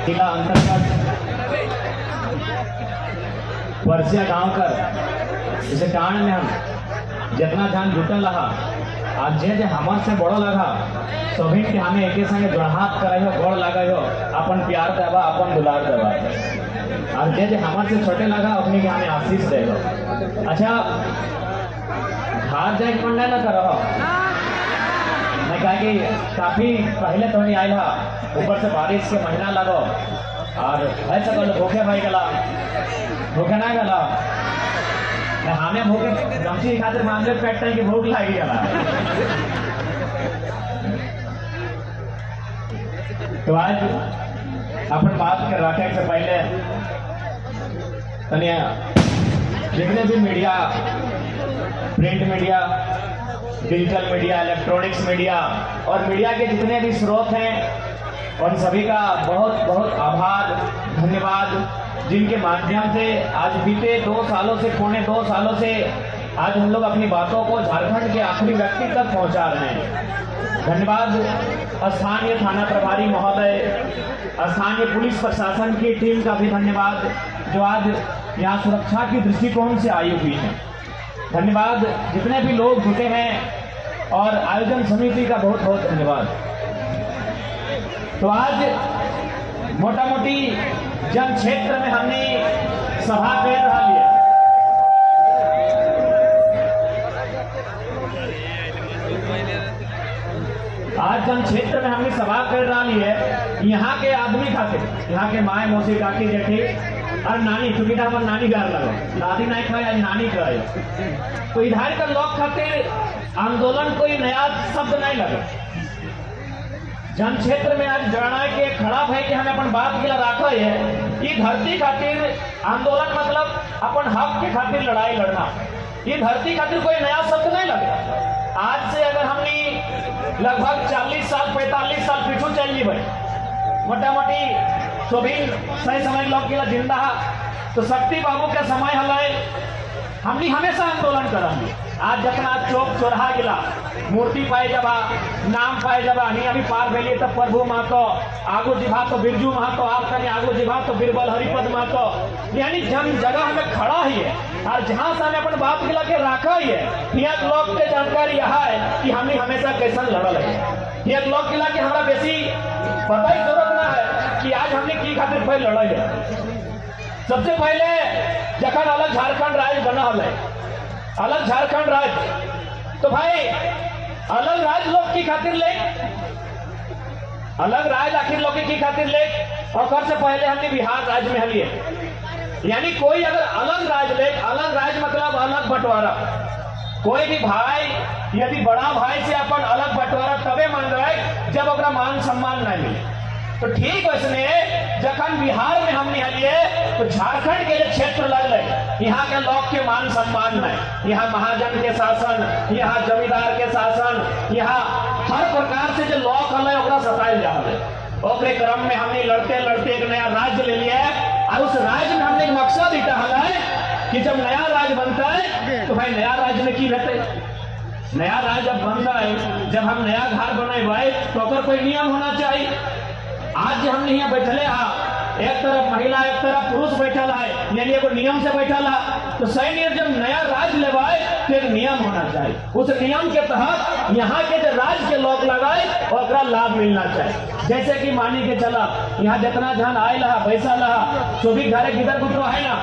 जिला अंतर्गत परसिया गांव कर इसे टाण में हम जितना ध्यान जुटल रहा आज जे हमार से बड़ो लगा सभी के हमें एक संगे जोड़हात कराई हो गोड़ लगा हो अपन प्यार देवा अपन दुलार देवा और जे हमार से छोटे लगा अपने के हमें आशीष देगा। अच्छा हाथ जाए मंडा न करो मैं कहा कि काफी पहले तो नहीं आया ऊपर से बारिश के महीना लगो और ऐसा कल भूखे भाई गला भूखे ना गला हमें भूखे गमची खातिर मामले पेट की भूख लगी गला। तो आज अपन बात कर रखे से पहले तनिया जितने भी media print media digital media electronics media और मीडिया के जितने भी स्रोत हैं उन सभी का बहुत बहुत आभार धन्यवाद जिनके माध्यम से आज बीते 2 सालों से पौने 2 सालों से आज हम लोग अपनी बातों को झारखंड के आखिरी व्यक्ति तक पहुंचा रहे हैं। धन्यवाद स्थानीय थाना प्रभारी महोदय स्थानीय पुलिस प्रशासन की टीम का भी धन्यवाद जो आज यहाँ सुरक्षा की दृष्टिकोण से आई हुई है। धन्यवाद जितने भी लोग जुटे हैं और आयोजन समिति का बहुत बहुत धन्यवाद। तो आज मोटा मोटी जन क्षेत्र में हमने सभा कर रहा लिया। आज जन क्षेत्र में हमने सभा कर रहा है यहाँ के आदमी खातिर यहाँ के माए मौसी काकी जेठी और नानी चूंकि हमारे नानी घर लगा दादी नहीं खाए आज नानी खाए तो इधर का लोग खातिर आंदोलन कोई नया शब्द नहीं लगा। जन क्षेत्र में आज जड़ा के खड़ा है कि हमें अपन बात के लिए रखा है ये धरती खातिर आंदोलन मतलब अपन हक के खातिर लड़ाई लड़ना ये धरती खातिर कोई नया शब्द नहीं लगा। आज से अगर हमने लगभग 40 साल 45 साल पीछू चल भाई मोटा मोटी तो भी सही समय लोग के लिए जिंदा तो शक्ति बाबू के समय हल हमने हमेशा आंदोलन करेंगे। आज जितना चौक चौराहा गिला मूर्ति पाए जबा नाम पाए जबा नहीं अभी पार भेलिए तब प्रभु महतो आगू जिभा तो बिरजू महतो आप कहीं आगू जिभा तो बीरबल हरिपद महतो यानी जन जगह हमें खड़ा ही है और जहां से हमें अपन बात गिला के रखा ही है एक लोग के जानकारी यह है कि हमने हमेशा कैसा लड़ल है एक लोग गिला के हमारा बेसी पता ही जरूरत ना है कि आज हमने की खातिर पहले लड़ाई है। सबसे पहले जखन अलग झारखंड राज्य बना है अलग झारखंड राज्य तो भाई अलग राज्य लोग की खातिर ले अलग राज्य आखिर लोग की खातिर ले और से पहले हमने बिहार राज्य में हलिए यानी कोई अगर अलग राज्य ले अलग राज्य मतलब अलग बंटवारा कोई भी भाई यदि बड़ा भाई से अपन अलग बंटवारा तबे मान रहे जब अपना मान सम्मान न मिले। तो ठीक वैसने जखन बिहार में हमने हलिए तो झारखंड के क्षेत्र लग यहाँ के लोग के मान सम्मान में यहाँ महाजन के शासन यहाँ जमींदार के शासन यहाँ हर प्रकार से जो लोग हल सतायल जा रहे क्रम में हमने लड़ते लड़ते एक नया राज्य ले लिया है और उस राज्य में हमने एक मकसद इटा है कि जब नया राज्य बनता है तो भाई नया राज्य में की रहते नया राज्य जब बनता है जब हम नया घर बनाए भाई तो अगर कोई नियम होना चाहिए। आज हमने यहाँ बैठले एक तरफ महिला एक तरफ पुरुष बैठल है यानी एगो नियम से बैठल है तो सही नियम जब नया राज्य लेवाए तो एक नियम होना चाहिए उस नियम के तहत यहाँ के जो राज्य के लोग लगाए और लाभ मिलना चाहिए। जैसे कि मानी के चला यहाँ जितना धन आये रहा पैसा रहा तो भी घरे किधर कुछ है ना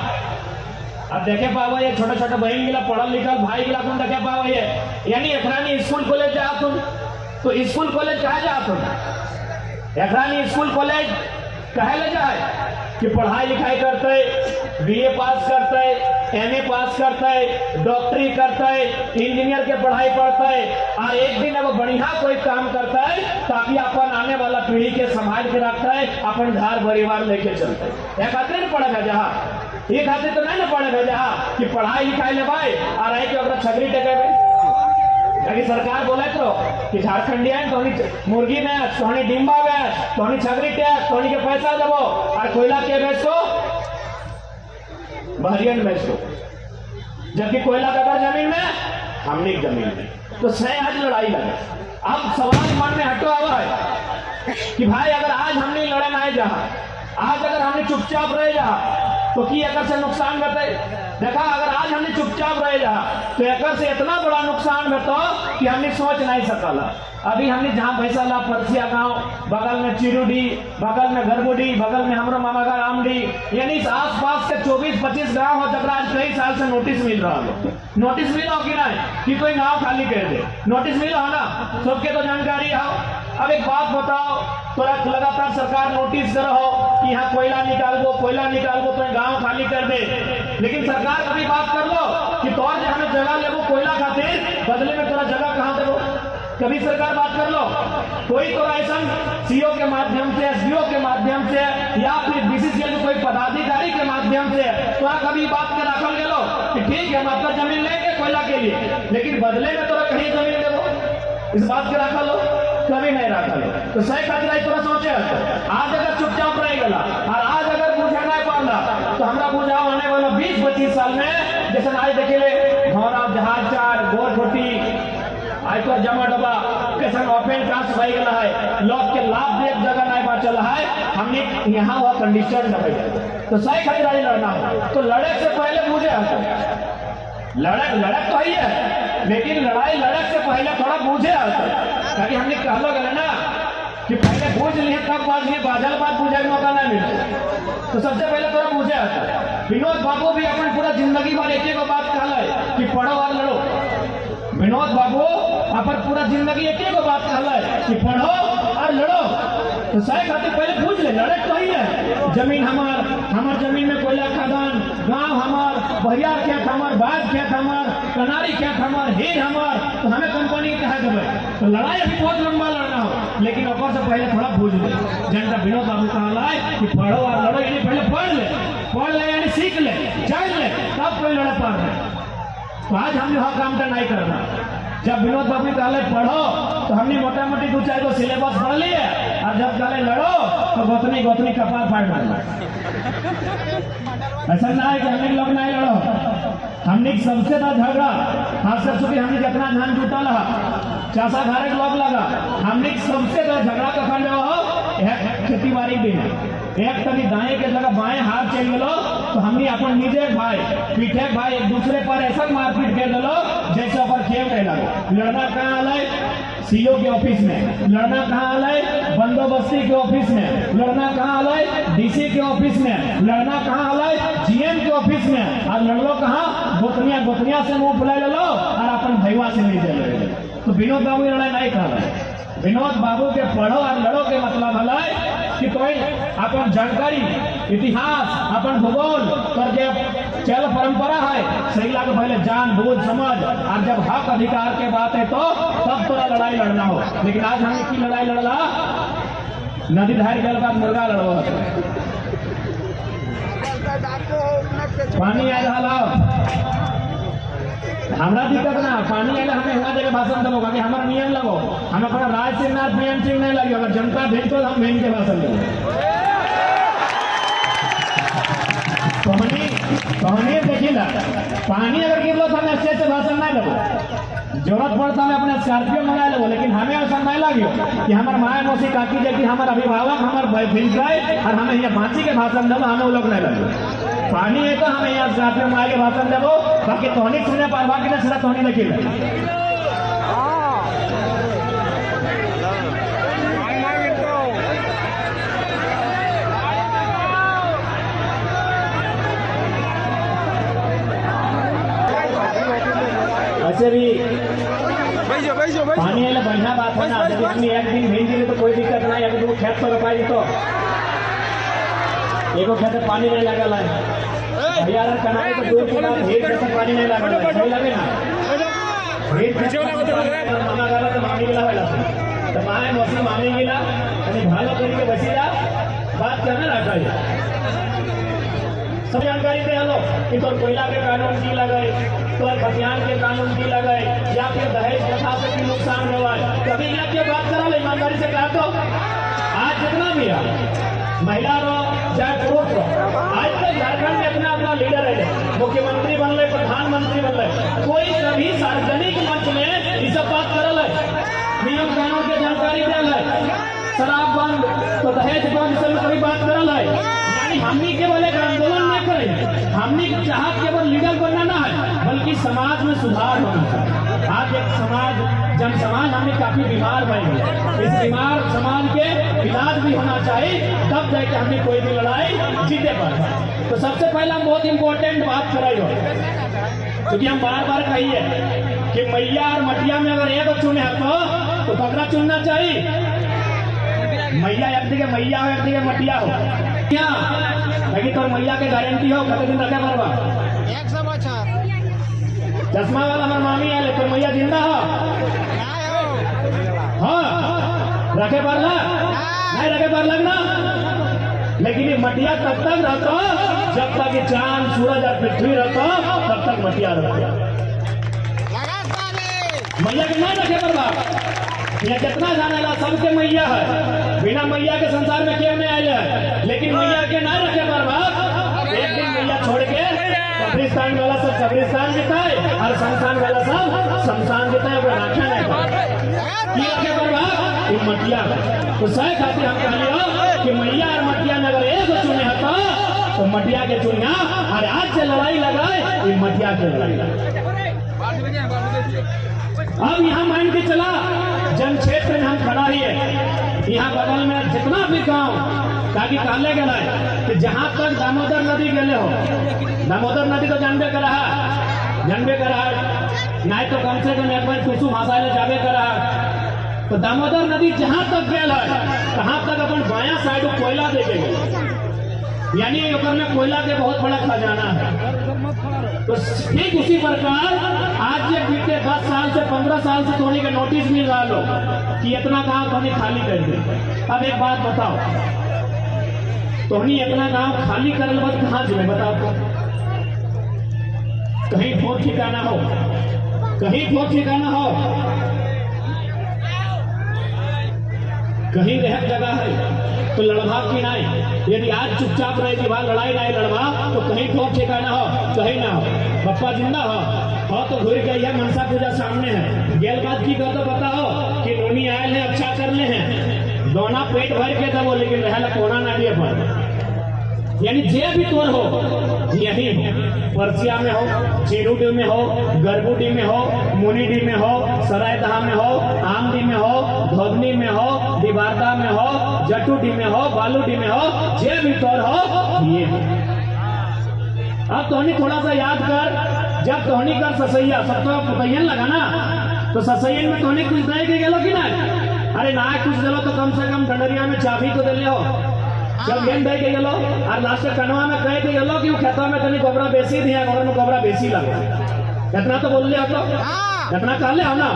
अब देखे पावा ये छोटे छोटे बहन गिला पढ़ल लिखल भाई गिला तुम देखे पावा ये यानी एकरानी स्कूल कॉलेज जा तुम तो स्कूल कॉलेज कहा जा तुम एकरानी स्कूल कॉलेज कहे ले जाए कि पढ़ाई लिखाई करते बीए पास करते एमए पास करते डॉक्टरी करते इंजीनियर के पढ़ाई पढ़ते और एक दिन अब बढ़िया कोई काम करता है ताकि अपन आने वाला पीढ़ी के संभाल के रखता है अपन घर परिवार लेके चलते एक खातिर नहीं पढ़े भेजा ये खातिर तो नहीं ना पढ़े भेजा कि पढ़ाई लिखाई ले भाई और आई कि छगरी टेके ताकि सरकार बोले तो कि झारखंडिया तो मुर्गी बेच तो डिम्बा बेच तो छगरी टैक्स तो के पैसा देवो और कोयला के बेच को बहरियन बेच को जबकि कोयला का जमीन में हमने जमीन में तो सह आज लड़ाई लगे। अब सवाल मन में हटो हुआ है कि भाई अगर आज हमने लड़े ना जहां आज अगर हमने चुपचाप रह जा तो की एकर से नुकसान बताए। देखा अगर आज हमने चुपचाप रह जा तो एकर से इतना बड़ा नुकसान बतो कि हमने सोच नहीं सकल। अभी हमने जहाँ भैसाला परसिया गांव, बगल में चिरुडी, बगल में गरबुडी, बगल में हमारा मामा का रामडी, यानी आस पास के 24-25 गांव हो जब आज कई साल से नोटिस मिल रहा हो। नोटिस मिला हो कि नहीं कि कोई गांव खाली कर दे, नोटिस मिला हो ना, सबके तो जानकारी हो। अब एक बात बताओ, तो लगातार सरकार नोटिस कर रहो कि यहाँ कोयला निकाल दो तो गांव खाली कर दे, लेकिन सरकार कभी बात कर लो कि तोर जो हमें जगह लेवो कोयला खातिर, बदले में तोरा जगह कहाँ देवो, कभी सरकार बात कर लो। कोई तो ऐसा सीओ के माध्यम से, एसडीओ के माध्यम से या फिर बीसीसीएल के कोई पदाधिकारी के माध्यम से तोरा कभी बात के रखल गेलो कि ठीक है हम आपका जमीन लेंगे कोयला के लिए, लेकिन बदले में तोरा कहीं जमीन देवो, इस बात के रखल हो, कभी नहीं रखल। तो सही खातिर तोरा सोचे आज अगर चुपचाप रह गला और आज अगर बुझा नहीं पाला तो हमरा बुझाओ आने वाला 20-25 साल में जैसे आज देखे ले घोड़ा जहाज चार गोरखोटी आयकर जमा डबा कैसे ओपन कास्ट भाई गला है, लोग के लाभ भी एक जगह नहीं बात चला है, हमने यहाँ हुआ कंडीशन दबाई। तो सही खातिर लड़ना हो तो लड़े से पहले मुझे लड़क तो ही है, लेकिन लड़ाई लड़क से पहले थोड़ा बूझे आता, ताकि हमने कहलो गए ना कि पहले बूझ लिए तब बात लिए बाजल बात बूझे मौका नहीं मिले। तो सबसे पहले थोड़ा बूझे आता। विनोद बाबू भी अपनी पूरा जिंदगी भर एक ही बात कहला कि पढ़ो और लड़ो। विनोद बाबू अपन पूरा जिंदगी एक ही बात कहला कि पढ़ो और लड़ो। तो सही खातिर पहले पूछ ले, लड़क तो ही है, जमीन हमार जमीन में कोयला खदान, गांव हमार, बहियार खेत हमार, बाग खेत हमार, कनारी खेत हमार, हेर हमार, तो हमें कंपनी कहा देवे। तो लड़ाई अभी बहुत लंबा लड़ना हो, लेकिन ऊपर से पहले थोड़ा बूझ ले। जनता विनोद बाबू कहला कि पढ़ो और लड़ो, यानी पहले पढ़ ले यानी सीख ले, जान ले, तब कोई लड़े पार है। तो आज हमने वह काम का नहीं करना। जब विनोद बाबू कहले पढ़ो तो हमने मोटा मोटी 2-4 को सिलेबस पढ़ लिए, और जब कहले लड़ो तो गोतनी कपार फाड़ डाला। ऐसा ना है कि हमने लोग नहीं लड़ो, हमने सबसे ज्यादा झगड़ा खास कर चुकी हमने जितना धान जुटा रहा चासा घारे लोग लगा, हमने सबसे ज्यादा झगड़ा कखन हो खेती बाड़ी भी है। एक तभी दाएं के जगह बाएं हाथ चल गलो तो हमने अपन निजे भाई पीठे भाई एक दूसरे पर ऐसा मारपीट कर दिलो जैसे ऊपर खेल रहे लगे। लड़ना कहाँ आए सीओ के ऑफिस में, लड़ना कहाँ आए बंदोबस्ती के ऑफिस में, लड़ना कहाँ आए डीसी के ऑफिस में, लड़ना कहाँ आए जीएम के ऑफिस में, और लड़लो कहाँ गोतनिया से मुंह फुला लो और अपन भैया से नहीं दे। तो विनोद बाबू लड़ाई नहीं कर रहे। विनोद बाबू के पढ़ो और लड़ो के मतलब है कि कोई अपन जानकारी इतिहास अपन भूगोल पर जब चल परंपरा है सही लागे पहले जान बूझ समझ, और जब हक अधिकार के बात है तो तब थोड़ा लड़ाई लड़ना हो। लेकिन आज हमने की लड़ाई लड़ला नदी धार गल का मुर्गा लड़ो, पानी आ रहा हमरा दिक्कत ना, पानी आए हमें हुआ जगह भाषण दो कि हमारा नियम लगो, हम अपना राज सिंह नाथ नियम सिंह नहीं लगे, अगर जनता भेज तो हम भेज के भाषण दो। कहानी देखिला पानी अगर गिरलो तो हमें स्टेज से भाषण नहीं लगो, जरूरत पड़ता हमें अपने स्कॉर्पियो मंगा लो, लेकिन हमें ऐसा नहीं लगे कि हमारे माए मौसी काकी जी हमारे अभिभावक हमारे भिनसाए और हमें यहाँ बाँची के भाषण दो, हमें वो लोग नहीं लगे। पानी है तो हमें यहाँ स्कॉर्पियो मंगा के भाषण देवो, बाकी तोहनी सुने पार बाकी ना सीधा तोहनी देखिए। वैसे भी पानी है बढ़िया बात है ना, जब अपनी एक दिन भेज दी तो कोई दिक्कत नहीं, अगर वो खेत पर रोपाई तो एगो खेत पानी नहीं लगा है भैया कनाई तो दूर की बात, हेट खेत पानी नहीं लगा सही लगे ना, मामा गाला तो मामी गिला वाला तो माए मौसम मामी गिला भालो करके बसीला बात करना रखा है। सब जानकारी दे हलो कि तो कोयला के कानून की लगाए, तो खतियान के कानून की लगाए, या फिर दहेज प्रथा से भी नुकसान हुआ है, कभी यहाँ की बात करा ईमानदारी से कहा तो आज जितना भी है महिला रो चाहे पुरुष रो, आज तक झारखंड में अपना अपना लीडर है, मुख्यमंत्री बन रहे प्रधानमंत्री बन रहे, कोई कभी सार्वजनिक मंच में ये सब बात करल है, नियम कानून के जानकारी दे है, शराब बंद, तो दहेज बंद, सब कभी बात करल है। यानी हमनी केवल एक आंदोलन नहीं करें, हमनी चाहत केवल लीडर बनना ना है, बल्कि समाज में सुधार होना चाहिए। आज एक जन समाज हमें काफी बीमार बन गए, इस बीमार समाज के इलाज भी होना चाहिए, तब जाके हमें कोई भी लड़ाई जीते पाए। तो सबसे पहला बहुत इंपॉर्टेंट बात कराई हो, क्योंकि हम बार बार कहिए कि मैया और मटिया में अगर एक चुने तो पकड़ा चुनना चाहिए। मैया एक दिखे मैया हो, एक दिखे मटिया हो, क्या लेकिन तो मैया के गारंटी हो कते दिन रखे परवा 100 बच्चा चश्मा वाला हमार मामी आले तो मैया जिंदा हो हाँ रखे परला नहीं रखे पर लगना। लेकिन ये मटिया तब तक रहता जब तक ये चांद सूरज और पृथ्वी रहता तब तक मटिया रहता। मैया के नहीं रखे पर बाप यह जितना जाने ला सबके मैया है, बिना मैया के संसार में क्यों नहीं आए है, लेकिन मैया के नहीं रखे पर बाप एक दिन मैया छोड़ के कब्रिस्तान वाला सब कब्रिस्तान बिताए और शमशान वाला सब शमशान बिताए, राखा नहीं रखे पर बाप मटिया तो सही खातिर हम कहलियो कि मैया और मटिया ने अगर एक चुने हता तो मटिया के चुनिया और आज से लड़ाई लगाए ये मटिया के लड़ाई। अब यहाँ मान के चला जन क्षेत्र में हम खड़ा ही है, यहाँ बगल में जितना भी गांव ताकि कहले गए कि जहाँ तक दामोदर नदी गए हो, दामोदर नदी तो जानबे करा नहीं तो कम से कम एक बार कुछ भाषा ले जाबे करा। तो दामोदर नदी जहाँ तक गए है तहाँ तक अपन बाया साइड कोयला दे गए, यानी में कोयला के बहुत बड़ा खजाना है। तो ठीक उसी प्रकार आज ये बीते 10 साल से 15 साल से धोनी का नोटिस मिल रहा लो कि इतना गांव धोनी खाली कर दे। अब एक बात बताओ, धोनी इतना गांव खाली करने के बाद कहाँ जुड़े बताओ तो? कहीं ठोक ठिकाना हो, कहीं ठोक ठिकाना हो, कहीं रह जगह है तो लड़वा की नहीं। यदि आज चुपचाप रहे कि वहां लड़ाई नहीं लड़वा तो कहीं ठोक ठिकाना हो, कहीं ना हो। बप्पा जिंदा हो तो घूर गई है, मनसा पूजा सामने है, गेल बात की तो बताओ कि नोनी आए हैं अच्छा कर ले हैं, दोना पेट भर के दबो लेकिन रह कोना ना दिए पर। यानी जे भी तोर हो यही परसिया में हो, चिरूडी में हो, गरबूडी में हो, मुनीडी में हो, सरायदहा में हो, आमडी में हो, धोबनी में हो, दिबारदा में हो, जटूडी में हो, बालूडी में हो, जे भी तोर हो ये। अब तोहनी थोड़ा सा याद कर, जब तोहनी कर ससैया सब तो पुतैयन लगा ना, तो ससैयन में तोहनी कुछ दे के गेलो कि नहीं? अरे ना कुछ दिलो तो कम से कम डंडरिया में चाबी तो दे हो। जब गेंद दे के गेलो और लास्ट कनवा में कह के गेलो कि खेतवा में तनी गोबरा बेसी दिया, गोबर में गोबरा बेसी लगा, इतना तो बोल लिया तो इतना कह ले हो ना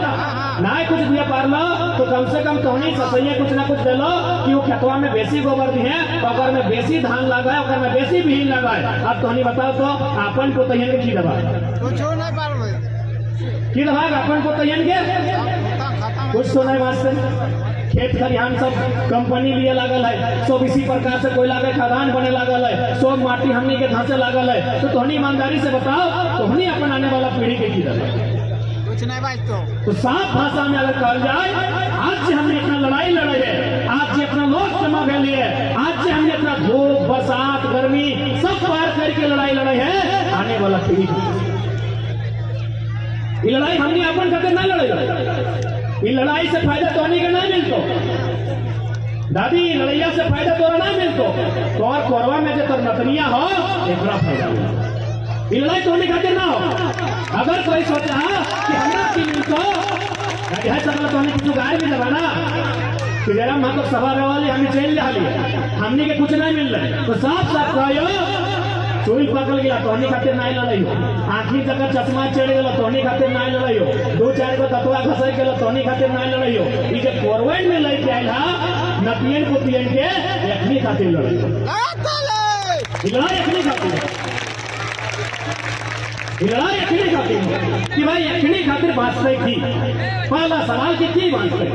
ना कुछ दिया पार लो तो कम से कम तोहनी ससैया कुछ ना कुछ दे लो कि वो खेतवा में बेसी गोबर दिए, गोबर में बेसी धान लगाए, ओकर में बेसी बीज लगाए। अब तोहनी बताओ तो अपन को तैयन के की दबा की दबा अपन को तैयन के कुछ तो नहीं वास्ते। खेत खलिहान सब कंपनी लिए लागल है, सब इसी प्रकार से कोयला के खदान बने लागल है, सब माटी हमनी के धांसे लागल है। तो तोहनी ईमानदारी से बताओ तोहनी अपन आने वाला पीढ़ी के की कुछ नहीं भाई तो साफ भाषा में अगर कहा जाए आज से हमने इतना लड़ाई लड़े है, आज से अपना लोग जमा कर लिए, आज से हमने अपना धूप बरसात गर्मी सब पार करके लड़ाई लड़े है आने वाला पीढ़ी। ये लड़ाई हमने अपन करके नहीं लड़े, ये लड़ाई से फायदा तोहनी के नहीं मिलतो दादी, लड़ैया से फायदा तोरा नहीं मिलतो, तो और कोरवा में जो नतनिया हो एक फायदा ये लड़ाई तोहनी खातिर ना हो। अगर कोई सोचा कि हमरा की मिलतो है सब तोहनी कुछ गाय भी दबाना कि जरा हम तो सभा वाली हमें चेन ले लिए, हमने के कुछ नहीं मिल रहा तो साफ साफ कहो चोरी पकड़ गया तोहनी खातिर नहीं लड़ाई हो, आंखी तक चश्मा चढ़ गया तोहनी खातिर नहीं लड़ाई हो, 2-4 को ततवा घसर गया तोहनी खातिर नहीं लड़ाई हो। ये फॉरवर्ड में लेके आयल हा नतियन पुतियन के एखनी खातिर लड़ाई हो, लड़ाई एखनी खातिर, लड़ाई एखनी खातिर कि भाई एखनी खातिर बांचते की। पहला सवाल की बांचते।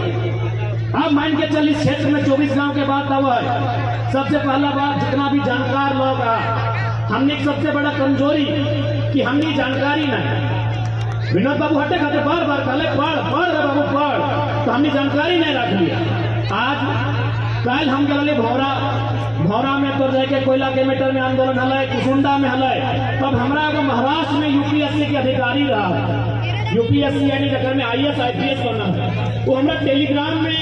अब मान के चल इस क्षेत्र में 24 गांव के बाद हुआ है। सबसे पहला बात जितना भी जानकार लोग हमने सबसे बड़ा कमजोरी कि हमने जानकारी नहीं। विनोद बाबू हटे खाते बार बार कहले पढ़ बाबू पढ़, तो हमने जानकारी नहीं रख लिया। आज कल हम गए भौरा में तो जाके कोयला के मीटर में आंदोलन हल कुसुंडा में हल। तब हमारा अगर महाराष्ट्र में यूपीएससी के अधिकारी रहा, यूपीएससी यानी जगह में IAS IPS बनना है, वो हमारा टेलीग्राम में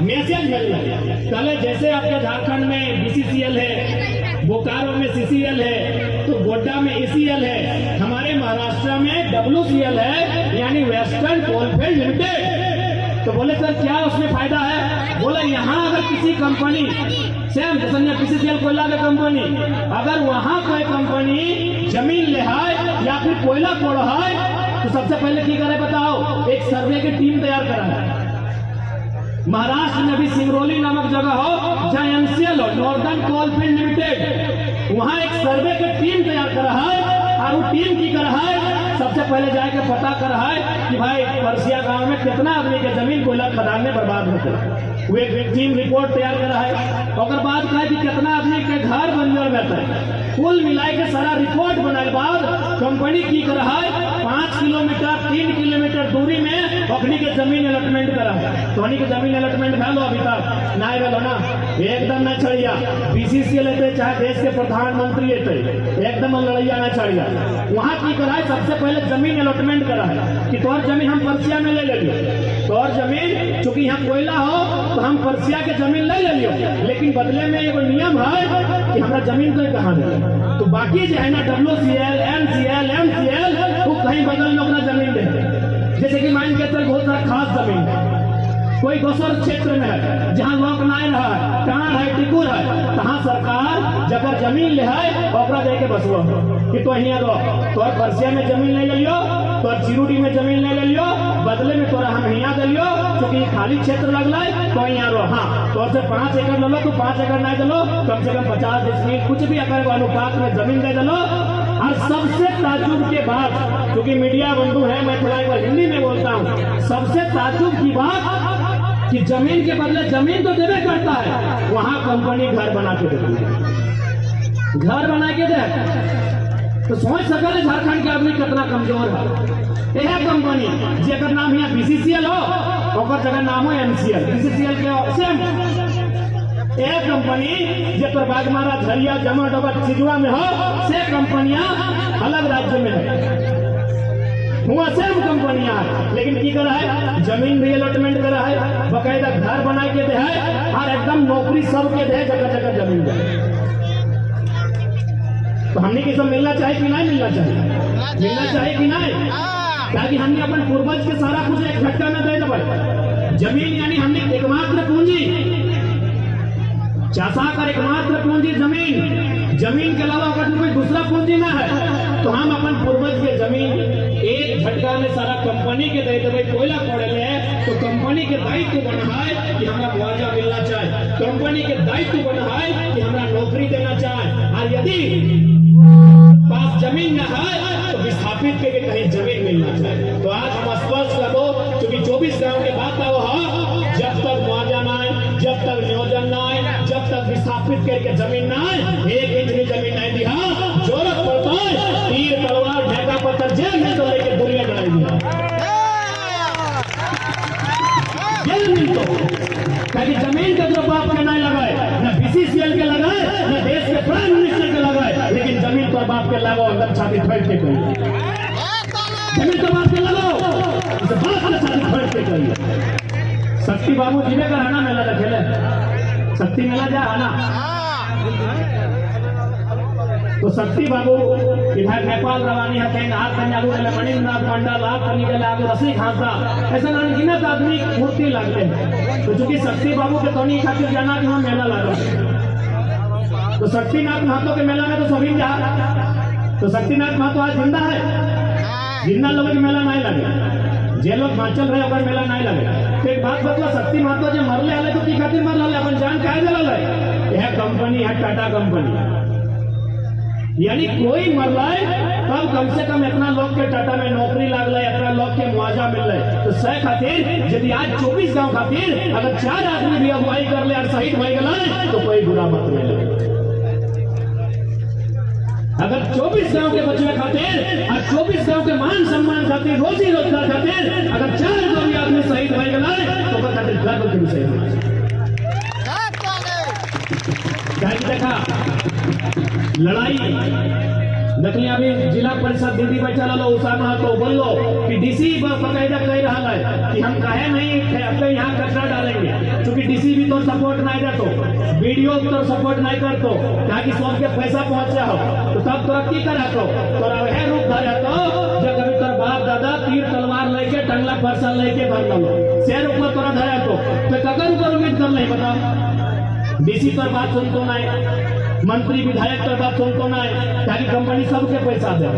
मैसेज मिल रहा है। जैसे आपके झारखंड में BCCL है, बोकारो में CCL है, तो गोड्डा में ECL है, हमारे महाराष्ट्र में WCL है यानी वेस्टर्न कोलफील्ड लिमिटेड। तो बोले सर क्या उसमें फायदा है? बोले यहाँ अगर किसी कंपनी सेम जैसे BCCL कोयला की कंपनी, अगर वहाँ कोई कंपनी जमीन ले है या फिर कोयला कोड़ है तो सबसे पहले की करे बताओ? एक सर्वे की टीम तैयार करा है। महाराष्ट्र में भी सिंगरौली नामक जगह हो जहाँ NCL हो, नॉर्दर्न कोलफील्ड लिमिटेड, वहाँ एक सर्वे की टीम तैयार करा है। और वो टीम की कर है सबसे पहले जाके पता कर है कि भाई परसिया गांव में कितना आदमी के जमीन कोयला खदान में बर्बाद होते हैं। वो एक टीम रिपोर्ट तैयार कर रहा है और बाद कहा कि कितना आदमी के घर बंजर रहता है। कुल मिलाई के सारा रिपोर्ट बनाए बाद कंपनी की कर है 5 किलोमीटर 3 किलोमीटर दूरी में अपनी के जमीन अलॉटमेंट करा है। तो के जमीन अलॉटमेंट भेलो अभी तक ना भेलो ना, एकदम न छड़िया। BCCL लेते चाहे देश के प्रधानमंत्री लेते एकदम लड़ैया न छड़िया। वहाँ की करा है सबसे पहले जमीन अलॉटमेंट करा है कि तोर जमीन हम परसिया में ले लियो, तोर जमीन चूंकि यहाँ कोयला हो तो हम परसिया के जमीन ले लियो, लेकिन बदले में एगो नियम है कि हमारा जमीन कोई कहाँ दे। तो बाकी जो है ना WCL NCL MCL वो कहीं बदल में अपना जमीन दे। जैसे कि मान के चल बहुत सारा खास जमीन कोई दोसर क्षेत्र में है जहाँ लोग ना रहा, कहाँ है टिकुर है, तहाँ सरकार जगह जमीन ले है और दे के बसो कि तो यहाँ दो तो परसिया में जमीन ले लियो, तो चिरुडी में जमीन ले लियो, बदले में तोरा हम यहाँ दे लियो क्योंकि खाली क्षेत्र लगल तो यहाँ रो। हाँ तो से 5 एकड़ लो तो 5 एकड़ नहीं दिलो, कम से कम 50 डिसमिल कुछ भी अगर अनुपात में जमीन दे दिलो। और सबसे ताजुब के बाद, क्योंकि मीडिया बंधु है मैं थोड़ा एक बार हिंदी में बोलता हूँ, सबसे ताजुब की बात कि जमीन के बदले जमीन तो देवे करता है, वहां कंपनी घर बना के देती है, घर बना के दे। तो सोच सकल झारखंड के आदमी कितना कमजोर है। यह कंपनी जेकर नाम यहाँ BCCL हो और जगह नाम हो NCL, BCCL के सेम एक कंपनी जे पर बागमारा झरिया जमा डबा सिजुआ में हो से कंपनियां अलग राज्य में है, हुआ सेम कंपनियां है, लेकिन की करा है जमीन भी अलॉटमेंट करा है, बकायदा घर बना के दे है और एकदम नौकरी सबके दे, जगह जगह जमीन दे। तो हमने की सब मिलना चाहिए कि नहीं मिलना चाहिए? मिलना चाहिए कि नहीं? ताकि हमने अपन पूर्वज के सारा कुछ एक झटका में दे दे। जमीन यानी हमने एकमात्र पूंजी, चासा कर एकमात्र पूंजी जमीन, जमीन के अलावा अगर कोई दूसरा पूंजी ना है तो हम अपन पूर्वज के जमीन एक झटका में सारा कंपनी के दे देवे। कोयला कोड़े ले तो कंपनी के दायित्व बना है कि हमारा मुआवजा मिलना चाहिए, कंपनी के दायित्व बना है कि हमारा नौकरी देना चाहिए। और यदि पास जमीन न है तो विस्थापित के कहीं जमीन मिलना चाहिए। तो आज हम स्पष्ट कर दो, क्योंकि 24 गांव के बात है वो जब तक मुआवजा ना आए, जब तक नियोजन ना आए, जब तक विस्थापित करके जमीन ना आए, 1 इंच भी जमीन नहीं दिया, जरूरत पड़ता है तीर तलवार ढेका पत्थर जेल में तो लेके दुनिया लड़ाई दिया जेल में। तो ताकि जमीन का जो बाप के नहीं लगाए, न BCCL के लगाए, न देश के प्राइम मिनिस्टर के लगाए, लेकिन जमीन पर बाप के लगाओ एकदम छाती ठोक के करिए, जमीन पर बाप के लगाओ इसे बाप के छाती ठोक के करिए। शक्ति बाबू जी का आना मेला रखेले, शक्ति मेला जा आना तो शक्ति बाबू इधर नेपाल रवानी हथे, हाथ कन्यागु गले मणिनाथ मंडल, हाथ कन्या गले आगु रसी खासा, ऐसा अनगिनत आदमी मूर्ति लगते हैं। तो चूंकि शक्ति बाबू के तोनी खातिर जाना कि वहाँ मेला लगा, तो शक्तिनाथ महतो के मेला में तो सभी जा, तो शक्तिनाथ महतो आज जिंदा है, जिंदा लोगों के मेला नहीं लगे, जे लोग बाँचल रहे ओकर मेला नहीं लगे। तो एक बात बतला, शक्ति महतो जो मरले आले तो की खातिर मरल, अपन जान काहे दिला है? यह कंपनी है टाटा कंपनी, यानी कोई मर रहा तब कम से कम इतना लोग के टाटा में नौकरी लग रहा है, इतना लोग के मुआवजा मिल रहा है। तो सह खातिर यदि आज 24 गांव खातिर अगर 4 आदमी भी अगुवाई कर ले और शहीद हो गए तो कोई बुरा मत मिले। अगर 24 गांव के बचने खातिर और 24 गांव के मान सम्मान खातिर, रोजी रोजगार खातिर अगर 4 आदमी शहीद हो गए तो खातिर गर्व के विषय होना चाहिए। देखा लड़ाई देखिए अभी जिला परिषद दीदी बैठा लो उसामा तो बोलो कि डीसी बकायदा कह रहा है कि हम कहे नहीं अपने यहाँ कचरा डालेंगे, क्योंकि डीसी भी तो सपोर्ट नहीं देतो, वीडियो तो सपोर्ट नहीं करतो, ताकि सबके पैसा पहुंचा हो तो तब तोरा की करा तो तोरा वह रूप धरा तो जब कभी तोर बाप दादा तीर तलवार लेके टंगला फरसा लेके भर लो शेर ऊपर तोरा धरा तो ककर ऊपर उम्मीद कर नहीं पता। डीसी पर बात सुनतो नहीं, मंत्री विधायक पर बात सुनतो नहीं, ताकि कंपनी सबके पैसा दे,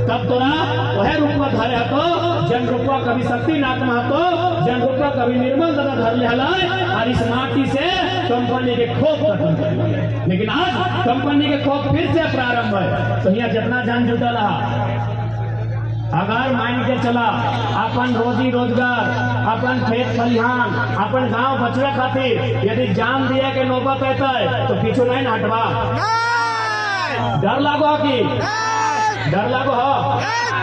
तब तोरा वह रुपया धरे तो जन रुपया कभी शक्ति नाथ तो जन रुपया कभी निर्मल दादा धर ले हलाय और इस माटी से कंपनी के खौफ खत्म कर। लेकिन आज कंपनी के खौफ फिर से प्रारंभ है, तो यहाँ जितना जान जुटा रहा अगर मान के चला अपन रोजी रोजगार अपन खेत खलिहान अपन गांव बचवे खातिर यदि जान दिए के नौबत आता है तो पीछू नहीं ना हटवा। डर लागो कि डर लागो हो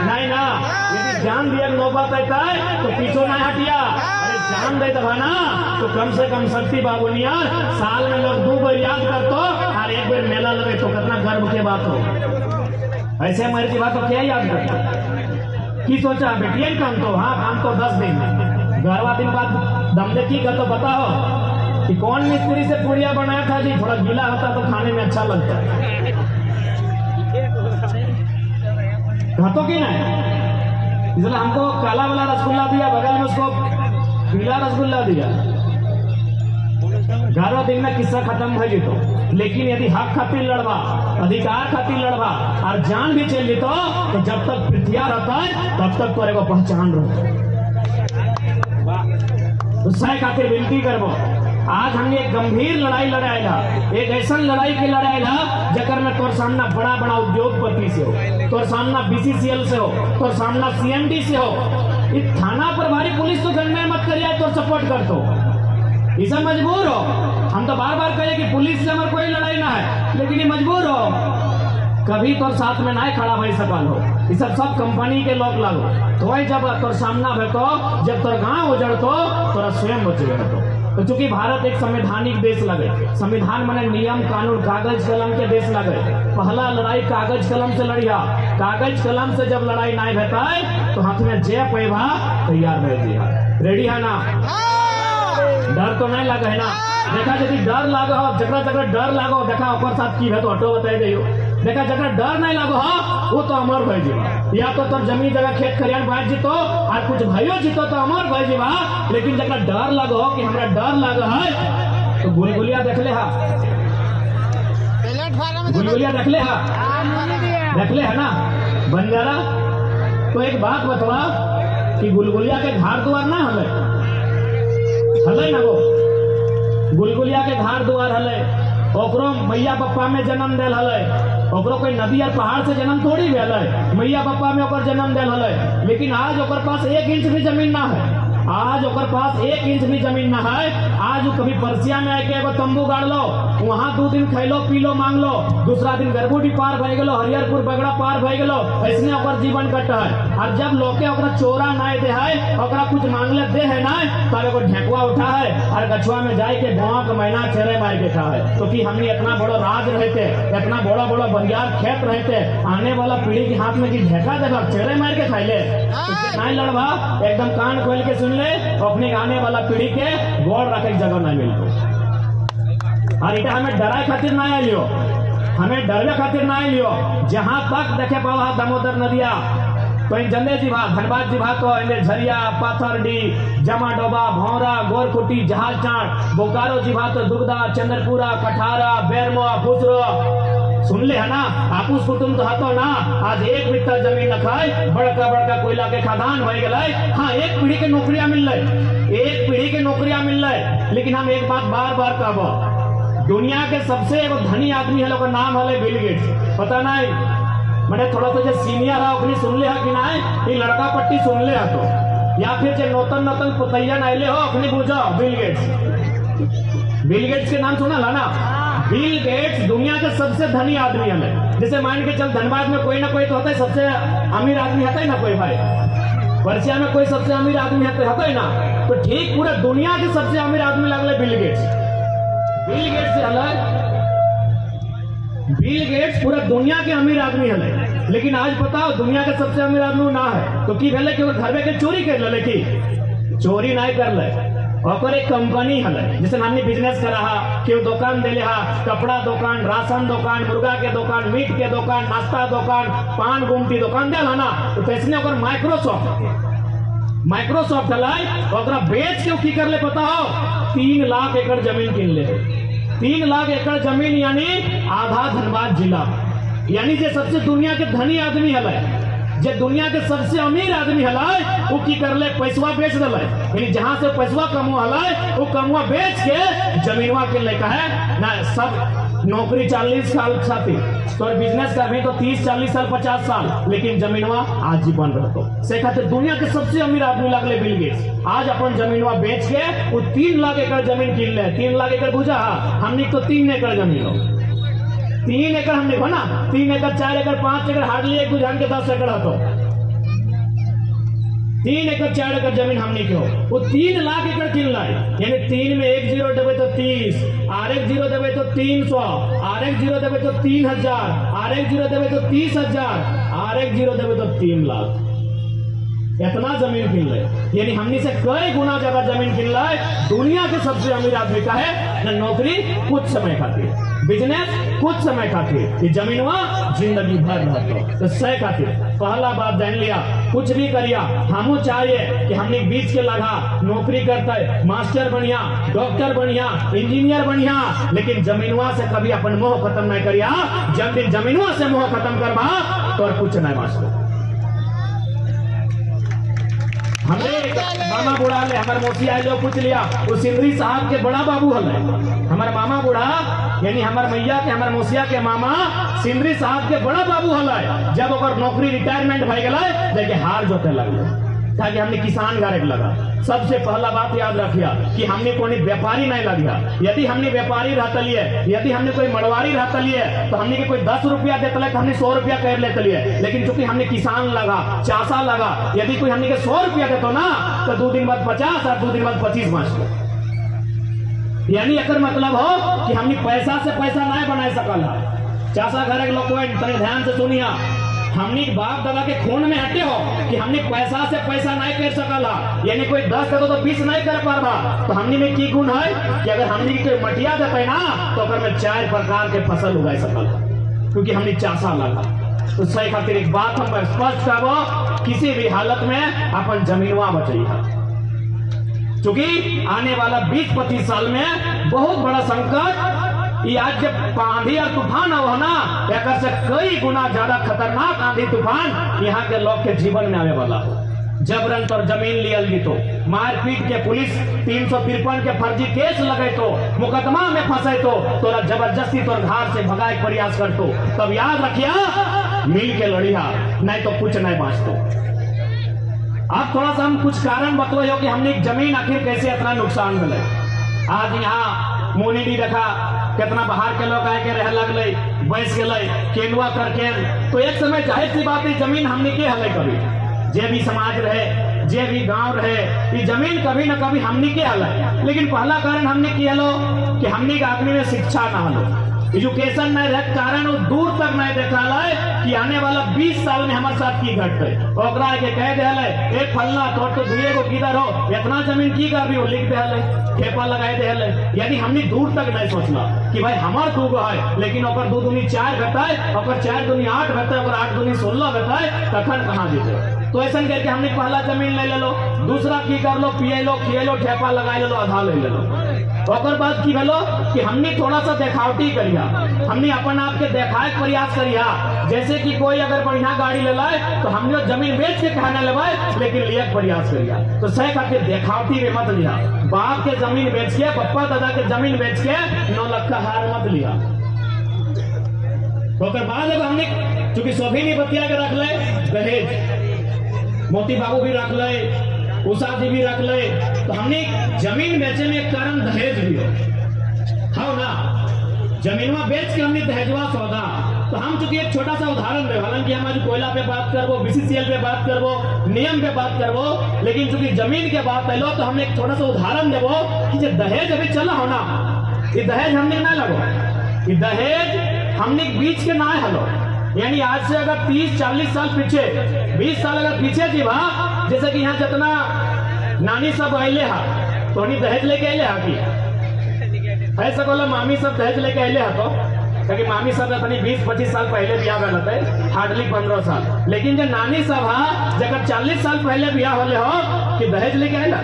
नहीं ना, यदि जान दिए के नौबत आता है तो पीछू नहीं हटिया। अरे जान दे दबा ना तो कम से कम शक्ति बाबुनिया साल में लोग 2 बार याद कर तो और 1 बार मेला लगे तो कितना गर्व की बात हो। ऐसे हमारी की बात तो क्या याद करते की सोचा बेटिया काम तो हाँ काम तो 10 दिन 11वां दिन बाद दमदे की का तो बताओ कि कौन मिस्त्री से पुड़िया बनाया था जी, थोड़ा गीला होता तो खाने में अच्छा लगता कहतो कि नहीं, इसलिए हमको काला वाला रसगुल्ला दिया, बगल में उसको पीला रसगुल्ला दिया। 11 दिन में किस्सा खत्म हो जीतो, लेकिन यदि हक खातिर लड़वा अधिकार खातिर लड़वा और जान भी चल जीतो तो जब तक पृथ्वी रहता है तब तक तोरे को पहचान रहो। उससे खातिर विनती करबो, आज हमने एक गंभीर लड़ाई लड़ाएगा, एक ऐसा लड़ाई की लड़ाएगा जकर में तोर सामना बड़ा बड़ा उद्योगपति से हो, तोर सामना बीसीसीएल से हो, तोर सामना सीएमडी से हो। इस थाना प्रभारी पुलिस तो गणना मत करिए तो सपोर्ट कर दो, इसे मजबूर हो। हम तो बार बार कहे कि पुलिस से हमारे कोई लड़ाई ना है, लेकिन ये मजबूर हो, कभी तो साथ में ना खड़ा भाई सकल हो। ये सब कंपनी के लोग लागो तो जब तोर सामना भेटो, जब तोर गांव उजड़तो तोरा स्वयं बच गए। तो चूंकि भारत एक संवैधानिक देश लगे, संविधान माने नियम कानून कागज कलम के देश लगे, पहला लड़ाई कागज कलम से लड़िया, कागज कलम से जब लड़ाई नहीं भेटा तो हाथ में जे पैभा तैयार रह दिया, रेडी है ना, डर तो नहीं लगे है ना। देखा यदि डर लागो जगह जगह डर लागो देखा ओकर साथ की है तो ऑटो बताई दियो, देखा जगह डर नहीं लागो वो तो अमर भाई जीवा, या तो तोर जमीन जगह खेत खरियान बांट जीतो और कुछ भाइयों जीतो तो अमर भाई जीवा। लेकिन जगह डर लगो कि हमरा डर लगा है तो गुलगुलिया देख ले हा, गुलगुलिया देख ले हा, देख ले है ना बंजारा। तो एक बात बतवा कि गुलगुलिया के घर द्वार ना हले ना, वो गुलगुलिया के घर द्वार हले, ओकरो मैया पप्पा में जन्म दिल हले, ओकरो कोई नदी और पहाड़ से जन्म थोड़ी भेल है, मैया पप्पा में ओकर जन्म दिल हले। लेकिन आज ओकर पास 1 इंच भी जमीन ना है, आज ओकर पास 1 इंच भी जमीन ना है। आज कभी परसिया में आके एगो तंबू गाड़ लो, वहां 2 दिन खैलो पीलो मांग लो, दूसरा दिन गरबूटी पार भय गेलो, हरिहरपुर बगड़ा पार भय गेलो, ऐसने ओकर जीवन कट है। और जब लोके ओकरा चोरा ना दे है, ओकरा कुछ मांगले दे है ना, तब एगो ढेकुआ उठा है और गछुआ में जाए के भौवा के महीना चेरे मार के खा है। तो कि हमने इतना बड़ा राज रहते, इतना बड़ा बड़ा बंजार खेत रहते, आने वाला पीढ़ी के हाथ में की ढेका देगा चेरे मार के खाइले नहीं लड़वा, एकदम कान खोल के सुन ले, अपने आने वाला पीढ़ी के गोड़ रखे जगह नहीं मिलती। और इटा हमें डराए खातिर ना आइलियो, हमें डरवे खातिर ना आइलियो। जहां तक देखे पावा दामोदर नदिया कहीं जंदे जी भा धनबाद जी भा तो झरिया पाथरडी जमा डोबा भौरा गोरकुटी जहाज चाट बोकारो जी भा तो दुगदा चंद्रपुरा कठारा बेरमो फुसरो सुन ले है ना, आपूस कुटुम तो हतो ना। आज 1 बित्ता जमीन न खाए, बड़का बड़का कोयला के खदान हो गए। हाँ 1 पीढ़ी के नौकरियां मिल रहे, 1 पीढ़ी के नौकरियां मिल रहे। लेकिन हम एक बात बार बार कहबो, दुनिया के सबसे एगो धनी आदमी है, लोग नाम है बिल गेट्स, पता नहीं मैंने थोड़ा सा जो सीनियर है अपनी सुन ले कि ना, ये लड़का पट्टी सुन ले तो, या फिर जो नौतन नौतन पुतैया नाइले हो अपनी पूछो बिल गेट्स। बिल गेट्स के नाम सुना ला ना, बिल गेट्स दुनिया के सबसे धनी आदमी है। जैसे मान के चल धनबाद में कोई ना कोई तो होता है सबसे अमीर आदमी होता है ना, कोई भाई पर्सिया में कोई सबसे अमीर आदमी होता है ना, तो ठीक पूरे दुनिया के सबसे अमीर आदमी लगले बिल गेट्स। बिल गेट्स से अलग बिल गेट्स पूरा दुनिया के अमीर आदमी है, लेकिन आज बताओ दुनिया के सबसे अमीर आदमी ना है तो की भेले कि घर में के चोरी कर ले, की चोरी नहीं कर ले, और एक कंपनी है जिसे हमने बिजनेस करा है, केव दुकान दे हा, कपड़ा दुकान, राशन दुकान, मुर्गा के दुकान, मीट के दुकान, नाश्ता दुकान, पान गुमटी दुकान दे ना, तो इसने माइक्रोसॉफ्ट हलाई और बेच के की कर ले पता हो 3 लाख एकड़ जमीन किन ले। 3 लाख एकड़ जमीन यानी आधा धनबाद जिला, यानी जे सबसे दुनिया के धनी आदमी है, जे दुनिया के सबसे अमीर आदमी हलाय वो की कर ले पैसवा बेच दल, यानी जहां से पैसवा कमुआ हलाय वो कमुआ बेच के जमीनवा के लेकर है ना। सब नौकरी 40 साल साथी तो बिजनेस कर भी तो 30-40 साल 50 साल, लेकिन जमीनवा आजीवन रहतो से खातिर दुनिया के सबसे अमीर आदमी लगले बिल गेट्स आज अपन जमीनवा बेच के वो 3 लाख एकड़ जमीन किन ले। 3 लाख एकड़ बुझा हमने तो 3 एकड़ जमीन हो, 3 एकड़ हमने हो ना, 3 एकड़ 4 एकड़ 5 एकड़ हार्डली एक बुझान के 10 एकड़ तो 3 एकड़ 4 एकड़ जमीन हमने के हो, वो 3 लाख एकड़ किन लाए, यानी 3 में 1 जीरो देवे तो 30, और 1 जीरो देवे तो 300, और 1 जीरो देवे तो 3000, और 1 जीरो देवे तो 30,000, और 1 जीरो देवे तो 3 लाख। इतना जमीन किन ले, यानी हमने से कई गुना ज्यादा जमीन किन लाए। दुनिया के सबसे अमीर आदमी का है न, नौकरी कुछ समय खातिर, बिजनेस कुछ समय खातिर, ये जमीनवा जिंदगी भर रहता तो सह खातिर। पहला बात जान लिया, कुछ भी करिया हमू चाहिए कि हमने बीच के लगा नौकरी करते, मास्टर बढ़िया, डॉक्टर बढ़िया, इंजीनियर बढ़िया, लेकिन जमीनवा से कभी अपन मोह खत्म नहीं करिया। जब दिन जमीनवा से मोह खत्म करवा तो और कुछ नहीं मास्टर। हमने मामा बूढ़ा ले हमारे मोसी आए जो पूछ लिया, वो सिंधरी साहब के बड़ा बाबू हले, हमारे मामा बूढ़ा यानी हमारे मैया के हमारे मोसिया के मामा सिंधरी साहब के बड़ा बाबू हले। जब ओकर नौकरी रिटायरमेंट भई गए देखे हार जोते लगले, ताकि हमने किसान गारे लगा। सबसे पहला बात याद रखिया कि हमने कोई व्यापारी नहीं लगिया। यदि हमने व्यापारी रहता लिए, यदि हमने कोई मड़वारी रहता लिए तो हमने के कोई 10 रुपया देते तो हमने 100 रुपया कर लेते लिए, लेकिन चूंकि हमने किसान लगा, चासा लगा, यदि कोई हमने के 100 रुपया देते ना तो 2 दिन बाद 50 और 2 दिन बाद 25 मास्टर। यानी एक मतलब हो कि हमने पैसा से पैसा नहीं बना सकल। चासा घर के लोग तने ध्यान से सुनिया, हमने बाप दादा के खून में हटे हो कि हमने पैसा से पैसा नहीं कर सकला, यानी कोई 10 करो तो 20 नहीं कर पारबा। तो हमने में की गुण है कि अगर हमने कोई मटिया देते ना तो अगर में 4 प्रकार के फसल उगा सकल, क्योंकि हमने चासा लगा। तो सही खातिर एक बात हम स्पष्ट करबो, किसी भी हालत में अपन जमीनवा बचैया, क्योंकि आने वाला 20-25 साल में बहुत बड़ा संकट ये आज जब आंधी और तूफान हो ना, एक से कई गुना ज्यादा खतरनाक आंधी तूफान यहाँ के लोग के जीवन में आने वाला हो। जबरन तोर जमीन लियल गी तो मारपीट के पुलिस 353 के फर्जी केस लगे तो मुकदमा में फंसे तो तोरा जबरदस्ती तोर घर से भगाए प्रयास कर तो, तब याद रखिया मिल के लड़िया, नहीं तो कुछ नहीं बाँचतो। अब थोड़ा सा हम कुछ कारण बतलो कि हमने जमीन आखिर कैसे इतना नुकसान मिले। आज यहाँ मोनिडी देखा कितना बाहर के लोग आए के रह लगले, बैस गए केनुआ करके, तो एक समय जाहिर सी बात है जमीन हमने के हले कभी, जे भी समाज रहे, जे भी गांव रहे, ये जमीन कभी न कभी हमने के हले। लेकिन पहला कारण हमने की हलो कि हमने के आदमी में शिक्षा ना हलो, एजुकेशन नहीं रहे कारण वो दूर तक नहीं देखा कि आने वाला 20 साल में हमारे साथ की घटते, ओकरा के कह दे एक फलना तोड़ तो दुए को किधर हो, इतना जमीन की कर भी हो लिख दे ठेपा लगाए दे। यदि हमने दूर तक नहीं सोचना कि भाई हमार 2 गो है, लेकिन ओकर 2 दूनी 4 घटाए, ओकर 4 दूनी 8 घटाए, ओकर 8 दूनी 16 घटाए, तखन कहाँ जीते। तो ऐसा करके हमने पहला जमीन ले लो, दूसरा की कर लो, पिए लो, खिए लो, ठेपा लगाए लो, आधा ले लो। ओकर बाद की भेलो कि हमने थोड़ा सा देखावटी करिया, हमने अपन आप के देखाए प्रयास करिया। जैसे कि कोई अगर बढ़िया गाड़ी ले लाए तो हमने जमीन बेच के कहने लेवाए, लेकिन लिया प्रयास करिया। तो सही करके देखावटी में मत लिया, बाप के जमीन बेच के, पप्पा दादा के जमीन बेच के 9 लाख का हार मत लिया। तो बाद अब हमने चूंकि सभी ने बतिया के रख ले, दहेज मोती बाबू भी रख ले, उषा जी भी रख ले, तो हमने जमीन बेचे में एक कारण दहेज भी हो ना, जमीनवा बेच के हमने दहेजवा सौदा। तो हम चूंकि एक छोटा सा उदाहरण दे, हालांकि हम आज कोयला पे बात करबो, बीसीसीएल पे बात करबो, नियम पे बात करबो, लेकिन चूंकि जमीन के बात है लो तो हम एक छोटा सा उदाहरण देबो कि जो दहेज अभी चला हो ना, ये दहेज हमने ना लगो, ये दहेज हमने बीच के ना हलो, यानी आज से अगर 30-40 साल पीछे, 20 साल अगर पीछे जी वहां, जैसे कि यहाँ जितना नानी सब अले हा तो दहेज लेके अले हा की ऐसा बोला मामी सब दहेज लेके अले हा तो क्योंकि मामी सब अपनी 20-25 साल पहले ब्याह कर लेते, हार्डली 15 साल, लेकिन जो नानी सब हा जब 40 साल पहले ब्याह होले हो कि दहेज लेके आएला,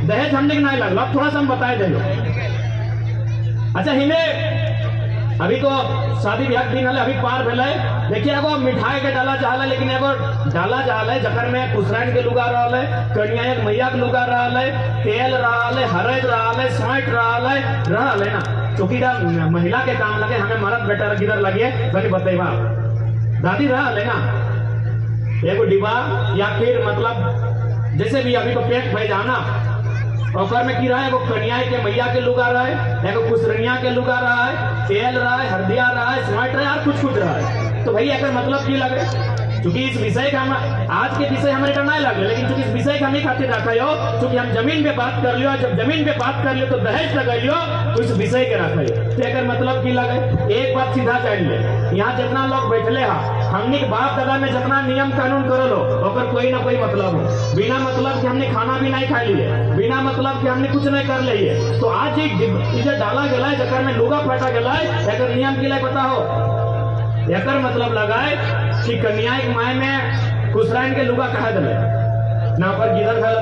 दहेज हमने नहीं लगल। अब थोड़ा सा हम बताए दे। अच्छा हिने अभी तो शादी ब्याह दिन हले अभी पार भेले, देखिए एगो मिठाई के डाला चाहला, लेकिन एगो डाला चाहले जकर में कुसरैन के लुगा रहले, कन्या मैया के लुगा रहले, तेल रहले, हरद रहले, सौंठ रहले ना, चूंकि महिला के काम लगे, हमें मर्द बेटा गिरर लगे बनी बतेवा दादी रहले ना, एगो डिब्बा या फिर मतलब जैसे भी अभी तो पेट भय जाना और में की रहा है, एगो कन्या के मैया के लुगा रहा है, एगो कुसरनिया के लुगा रहा है, तेल रहा है, हरदिया रहा है, स्मार्ट रहा है, कुछ रहा है। तो भाई अगर मतलब की लगे, क्योंकि इस विषय का हम आज के विषय हमारे नहीं लगे, लेकिन चूंकि इस विषय का नहीं खातिर रखा हो, चूंकि हम जमीन पे बात कर लियो, जब जमीन पे बात कर लियो तो दहेज लगा लियो, तो इस विषय के रखा हो। तो अगर मतलब की लगे, एक बात सीधा चाहिए, यहाँ जितना लोग बैठले हा, हमने बाप दादा में जितना नियम कानून कर लो और कोई ना कोई मतलब हो, बिना मतलब कि हमने खाना भी नहीं खा लिए, बिना मतलब कि हमने कुछ नहीं कर लिए, तो आज इसे डाला गया है जकर में लुगा फटा गया है, अगर नियम के लिए पता हो, एकर मतलब लगाए कि कन्या के माय में कुसरैन के लुगा कहा दले ना, ओकर गिरर भेल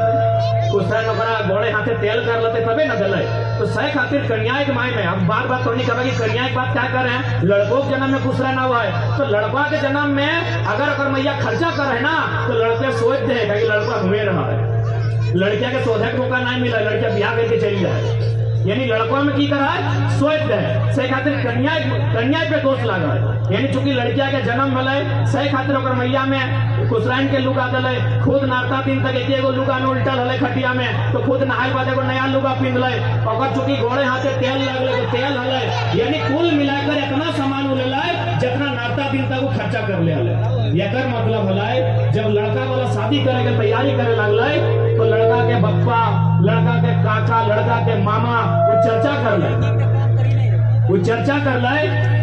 कुसरैन ओकरा गोड़े हाथे तेल कर लेते तबे ना दले, तो सही खातिर कन्या के माय में अब बार बार तो नहीं कहा कि कन्या की बात क्या कर रहे हैं, लड़कों के जन्म में कुसरैन ना हुआ है, तो लड़का के जन्म में अगर ओकर मैया खर्चा कर है ना, तो लड़के सोच दे कि लड़का हुए रहा है, लड़किया के शोधे के मौका नहीं मिला, लड़किया ब्याह करके चली जाए, यानी लड़कों में की करा है सोच है, सही खातिर कन्या पे दोष लगा है, यानी चूंकि लड़किया के जन्म भले सही खातिर ओकर मैया में कुसरैन के लुगा दले, खुद नारता दिन तक एगो लुगा में उल्टल हले खटिया में, तो खुद नहाय बाद एगो नया लुगा पिंधले, और चूंकि घोड़े हाथे तेल लगले तो तेल हले, यानी कुल मिलाकर इतना सामान उलेला जितना नारता दिन तक वो खर्चा कर ले हले। एकर मतलब हले जब लड़का वाला शादी करे के तैयारी करे लगले, तो लड़का के बप्पा, लड़का के काका, लड़का के मामा वो चर्चा कर ले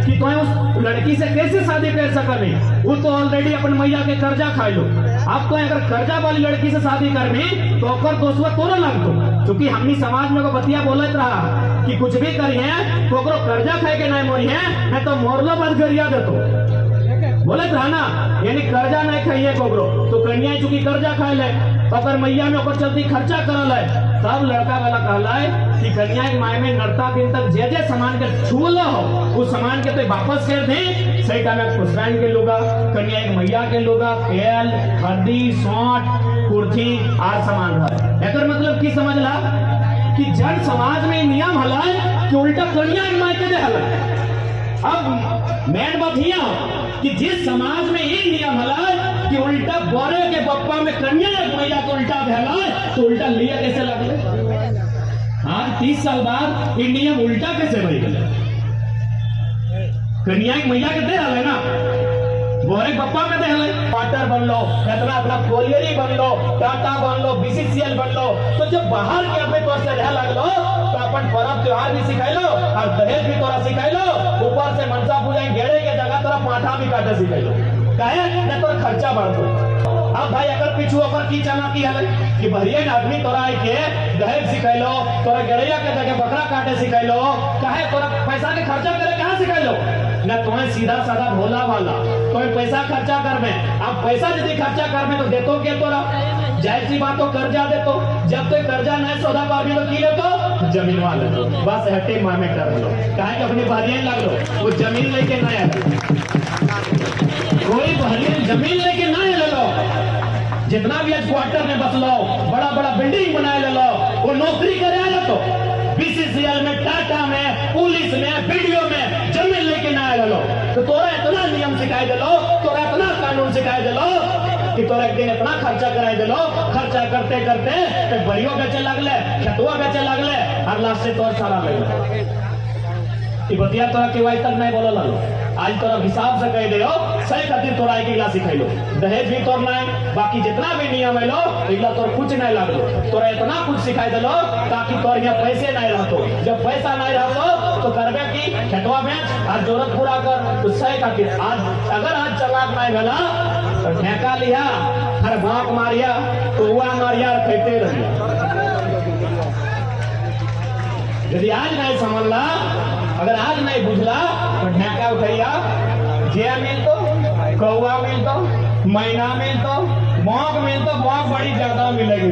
कि तो उस लड़की से कैसे शादी कर सकने, वो तो ऑलरेडी अपन मैया के कर्जा खाए लो, अब तो अगर कर्जा वाली लड़की से शादी करनी तो ओकर दोस्तवा तोरा लगतो, क्योंकि हमनी समाज में को बतिया बोलत रहा कि कुछ भी करिए तो ओकरो कर्जा खाए के नहीं मोरी है, मैं तो मोरलो बंद गरिया देतो बोलत रहा ना, यानी कर्जा नहीं खाइए कोकरो, तो कन्या चूंकि कर्जा खाए ले अगर मैया में ओकर चलती खर्चा करल है, तब लड़का वाला कहला है कि कन्या के माय में नरता दिन तक जे जे सामान के छूल हो उस सामान के तो वापस कर दे, सही टाइम में कुसरैन के लुगा, कन्या के मैया के लुगा, तेल, हल्दी, सौंठ, कुर्थी आर सामान रहा। एकर मतलब की समझला कि जन समाज में नियम हला कि उल्टा कन्या के माय के दे हला। अब मेन बात हिया कि जिस समाज में ये नियम हला कि उल्टा बोरे के बप्पा में कन्या के मैया को उल्टा भेला, तो उल्टा लिया कैसे लगले? आज 30 साल बाद ये नियम उल्टा कैसे बन गए? कन्या के मैया के दे हले ना, बोरे बप्पा में दे हले, क्वार्टर बन लो, इतना अपना कोलियरी बन लो, टाटा बन लो, बीसीसीएल बन लो, तो जब बाहर के अपने तौर से रह लगलो तो अपन पर्व त्योहार भी सिखाई लो और दहेज भी तोरा सिखाई लो, ऊपर से मनसा पूजा घेरे के जगह तोरा पाठा भी काटे सिखाई लो, कहे न तोरा खर्चा बढ़ दो। अब भाई अगर पीछू ऊपर की चाला की हले कि भरियन आदमी तोरा आई के दहेज सिखाई लो, तोरा गड़ैया के जगह बकरा काटे सिखाई लो, कहे तोरा पैसा के खर्चा करे कहाँ सिखाई लो, न तुम्हें सीधा साधा भोला वाला तुम्हें पैसा खर्चा कर में, अब पैसा यदि खर्चा कर में तो देतो के तोरा जाहिर सी बात तो कर्जा दे, तो जब तक कर्जा नहीं सौदा पाबी तो की ले तो जमीन वाले तो बस हट्टे मामे कर लो, कहे कि अपनी भारियां लग लो, वो जमीन लेके ना आए, कोई भारियां जमीन लेके ना ले लो, जितना भी क्वार्टर में बस लो, बड़ा बड़ा बिल्डिंग बनाए ले लो, वो नौकरी करे आए तो बीसीसीएल में, टाटा में, पुलिस में, वीडियो में जमीन लेके ना आए लो, तो तोरा इतना नियम सिखाई दे लो, तोरा इतना कानून सिखाई दे लो कि तोरा एक दिन इतना खर्चा कराई दे लो, खर्चा करते करते बड़ियों बेचे लगले, खेतुआ बेचे लगले और लास्ट से तोर सारा लगले। बतिया तोरा के वाई तक नहीं बोला लो, आज तोरा हिसाब से कह दे सही खातिर तोरा एक गिलास सिखाई लो, दहेज भी तोर नहीं, बाकी जितना भी नियम है लो इला तोर कुछ नहीं लगलो, तोरा इतना कुछ सिखाई दे लो ताकि तोर यहाँ पैसे नहीं रहतो, जब पैसा नहीं रहतो तो करबे कि खेतवा बेच और जरूरत पूरा कर तो सही खातिर आज अगर आज चलाक नहीं गला तो ठेका लिया हर भाग मारिया तो हुआ मारिया कहते रहिए। यदि आज नहीं समझला अगर आज नहीं बुझला तो ढेका उठैया जे मिल तो कौआ मिल तो मैना मिल तो मौक मिल तो मौक बड़ी ज्यादा मिलेगी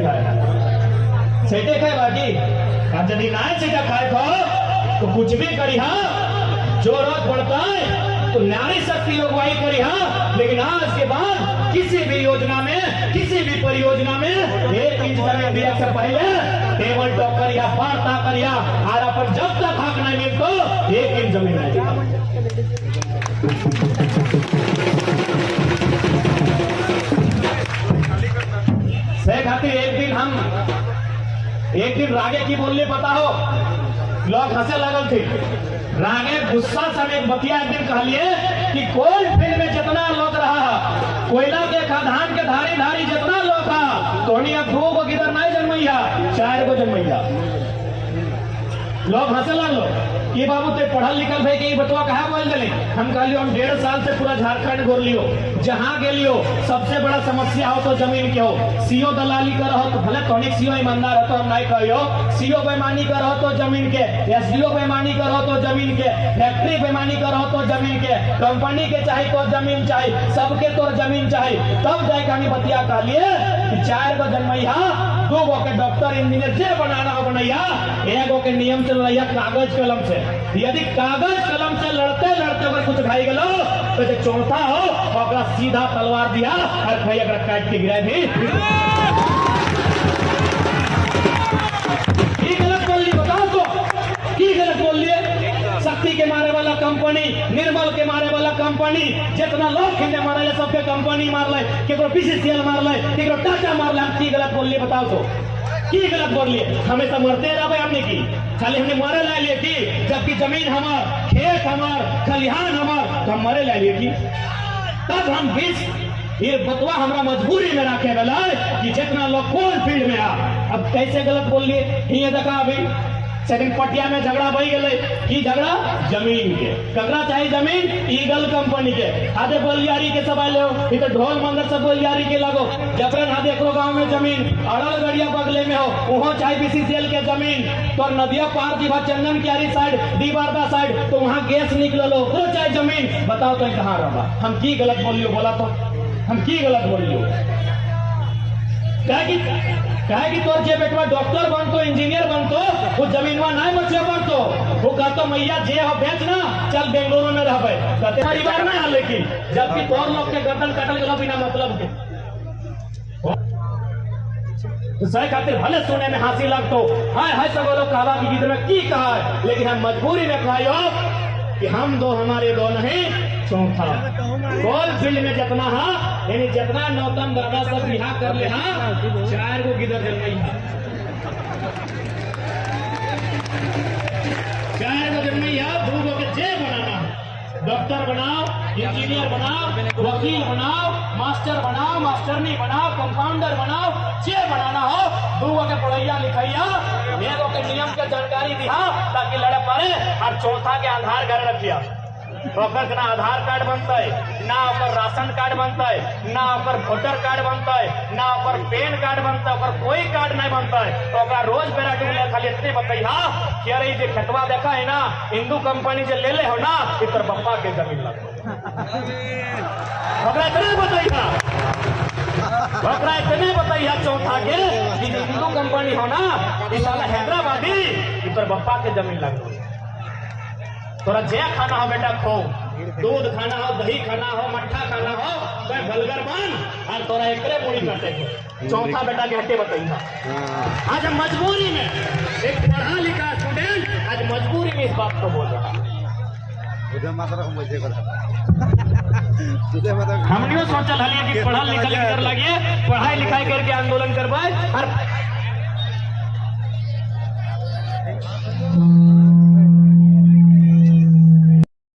सेटे खाए बाकी अब यदि ना सेटा खाए तो कुछ भी करी हाँ जरूरत पड़ता है तो नारी शक्ति लोग वही करी हाँ। लेकिन आज के बाद किसी भी योजना में किसी भी परियोजना में 1 इंच जमीन दिया से पहले टेबल टॉप करिया वार्ता करिया और अपन जब तक हक नहीं मिल तो 1 इंच जमीन नहीं दिया। से खातिर एक दिन रागे की बोलने पता हो लोग हंसे लगल थे। रागे गुस्सा समेत बतिया एक दिन कहलिए कि कोई फील्ड में जितना लोग रहा कोयला के खदान के धारी धारी जितना लोग था तो अब 2 को किधर नहीं जन्मैया 4 को जन्मैया। लोग हंसे लगलो कि बाबू ते पढ़ल लिखल भाई के बतवा कहा बोल दिले। हम कहलियो हम 1.5 साल से पूरा झारखंड घूर लियो जहां गेलियो सबसे बड़ा समस्या हो तो जमीन के हो। सीओ दलाली कर हो तो भले तोनिक सीओ ईमानदार हो तो हम नहीं कहियो। सीओ बेईमानी कर हो तो जमीन के, एसडीओ बेईमानी कर हो तो जमीन के, फैक्ट्री बेईमानी कर हो तो जमीन के, कंपनी के चाहे तो जमीन चाहे सबके तो जमीन चाहे। तब जाके हमें बतिया कहलिए कि 4 को जन्मैया 2 गो के डॉक्टर इंजीनियर जे बनाना हो बनैया 1 गो के नियम चल रहा कागज कलम से। यदि कागज कलम से लड़ते लड़ते अगर कुछ खाई गलो तो जो चौथा हो तो सीधा तलवार दिया और भाई अगर काट के गिरा भी गलत बोल ली बताओ तो की गलत बोल लिए। शक्ति के मारे वाला कंपनी निर्मल के मारे वाला कंपनी जितना लोग खिंडे मारे ले सबके कंपनी मार ले केकरो बीसीसीएल मार ले केकरो टाटा मार ले। हम की गलत बोल लिए बताओ तो की गलत बोल लिए। हमेशा मरते रहे हमने की खाली हमने मरे ला लिए की जबकि जमीन हमार खेत हमार खलिहान हमार तो हम मरे ला लिए की। तब हम बीच ये बतवा हमारा मजबूरी में रखे वाला कि जितना लोग कौन फील्ड में आ। अब कैसे गलत बोल लिए ये देखा अभी सेकंड पटिया में झगड़ा बही गए की झगड़ा जमीन के कगड़ा चाहे जमीन ईगल कंपनी के आधे बोलियारी के सब आए हो तो ढोल मंदिर सब बोलियारी के लगो जबरन आधे एक गाँव में जमीन अड़ल गड़िया बगले में हो वहाँ चाहे बीसीसीएल के जमीन तो नदिया पार दीवा चंदन क्यारी साइड दीवारदा साइड तो वहाँ गैस निकल लो वो चाहे जमीन बताओ तो कहाँ रहा। हम की गलत बोलियो बोला तो हम की गलत बोलियो कहे कि तोर जे बेटवा डॉक्टर बनतो इंजीनियर बनतो वो जमीनवा नहीं बचे बनतो वो कहतो मैया जे हो बेच ना चल बेंगलुरु में रहबे कहते परिवार में है। लेकिन जबकि तोर लोग के गर्दन कटल गलो बिना मतलब के तो सही खातिर भले सुने में हंसी लगतो हाय हाय सब लोग कहवा की गीत में की कहा है। लेकिन हम मजबूरी में कहियो कि हम दो हमारे दो नहीं चौथा गोल फील्ड में जितना है यानी जितना नौतन दरदा सब बिहार कर ले हाँ 4 को किधर जन्मई है 4 को जन्मई है 2 को के जे बनाना डॉक्टर बनाओ इंजीनियर बनाओ वकील बनाओ मास्टर बनाओ मास्टरनी बनाओ कंपाउंडर बनाओ जे बनाना हो 2 के पढ़ैया लिखैया 1 के नियम के जानकारी दिया ताकि लड़े पारे और चौथा के आधार घर रखिया ओकर ना आधार कार्ड बनता है ना ओकर राशन कार्ड बनता है ना ओकर वोटर कार्ड बनता है ना ओकर पैन कार्ड बनता है ओकर कोई कार्ड नहीं बनता है। तो ओकरा रोज बेरा डूबले खाली इतने बताई हाँ कि अरे जो खेतवा देखा है ना हिंदू कंपनी जो ले ले हो ना इतर बप्पा के जमीन लगो ओकरा इतने बताई था ओकरा इतने बताई है चौथा के कि हिंदू कंपनी हो ना ये साला हैदराबादी इतर बप्पा के जमीन लगो। तोरा जे खाना हो बेटा खो दूध खाना हो दही खाना हो मट्ठा खाना हो कोई बलगर बन और तोरा एकरे मुड़ी काटे चौथा बेटा के हटे बताइए। आज हम मजबूरी में एक पढ़ा लिखा स्टूडेंट आज मजबूरी में इस बात को बोल रहा हमने सोचल हलिए कि पढ़ल लिखल कर लगे पढ़ाई लिखाई करके आंदोलन करवाए और